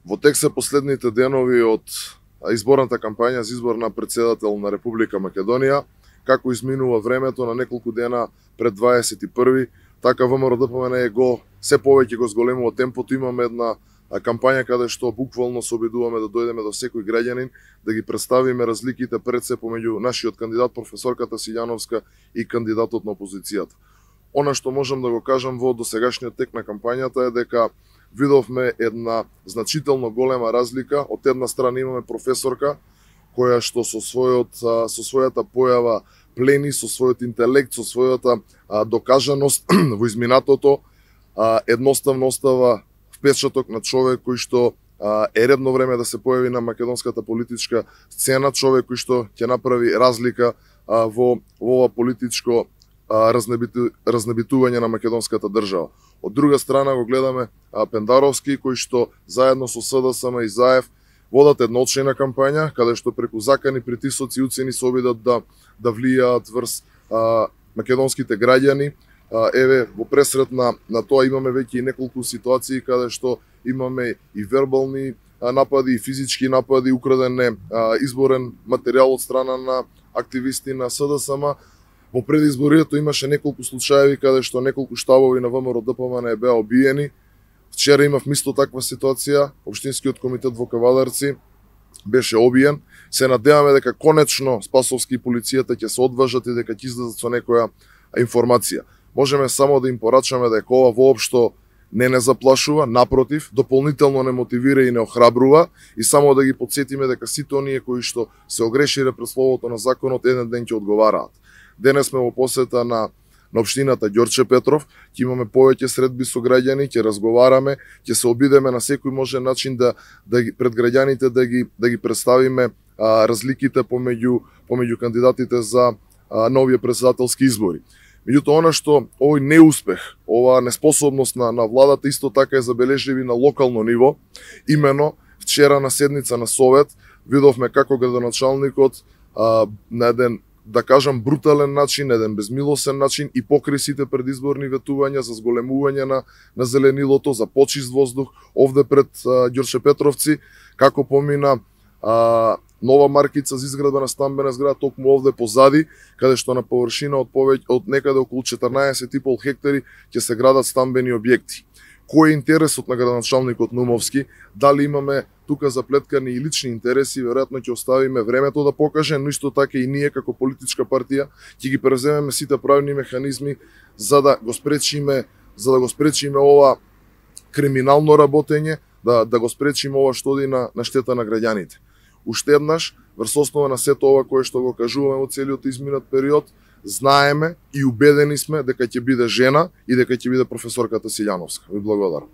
Во тек се последните денови од изборната кампања за избор на претседател на Република Македонија, како изминува времето на неколку дена пред 21-ви, така ВМРО-ДПМН се повеќе го зголемува темпото. Имаме една кампања каде што буквално се обидуваме да дојдеме до секој граѓанин, да ги представиме разликите пред се помеѓу нашиот кандидат професорката Силјановска и кандидатот на опозицијата. Она што можам да го кажам во досегашниот тек на кампањата е дека видовме една значително голема разлика. Од една страна имаме професорка која што со својата појава плени, со својот интелект, со својата докажаност во изминатото, едноставно остава впечаток на човек кој што е редно време да се појави на македонската политичка сцена, човек кој што ќе направи разлика во ова политичко разнебитување на македонската држава. Од друга страна го гледаме Пендаровски, кој што заедно со СДСМ и ЗАЕВ водат една очајна кампања, каде што преку закани, притисоци и уцени се обидат да влијаат врз македонските граѓани. Еве, во пресрет на тоа имаме веќе и неколку ситуации каде што имаме и вербални напади, и физички напади, украден е изборен материјал од страна на активисти на СДСМ. Во предизборието имаше неколку случаеви каде што неколку штабови на ВМРО-ДПМН беа обиени. Вчера имав исто таква ситуација, општинскиот комитет во Кавадарци беше обиен. Се надеваме дека конечно Спасовски и полицијата ќе се одважат и дека ќе излезат со некоја информација. Можеме само да им порачаме дека ова воопшто не заплашува, напротив, дополнително не мотивира и не охрабрува, и само да ги подсетиме дека сите оние кои што се огрешиле пред словото на законот еден ден ќе одговараат. Денес сме во посета на општината Ѓорче Петров, ќе имаме повеќе средби со граѓани, ќе разговараме, ќе се обидеме на секој можен начин пред граѓаните да ги представиме разликите помеѓу кандидатите за новија претседателски избори. Меѓутоа, она што овој неуспех, оваа неспособност на владата исто така е забележливи на локално ниво. Имено вчера на седница на Совет видовме како градоначалникот на еден, да кажам, брутален начин, еден безмилосен начин и покри сите предизборни ветувања за зголемување на зеленилото, за почист воздух овде пред Ѓорче Петровци, како помина нова маркица за изградба на стамбена зграда токму овде позади, каде што на површина од некаде околу 14,5 хектари ќе се градат стамбени објекти. Кој е интересот на градоначалникот Нумовски? Дали имаме тука заплеткани и лични интереси? Веројатно ќе оставиме времето да покаже, но исто така и ние како политичка партија ќе ги преземеме сите правни механизми за да го спречиме ова криминално работење, да го спречиме ова што оди на штета на граѓаните. Уште еднаш, врз основа на сето ова кое што го кажуваме во целиот изминат период, знаеме и убедени сме дека ќе биде жена и дека ќе биде професорката Силјановска. Ви благодарам.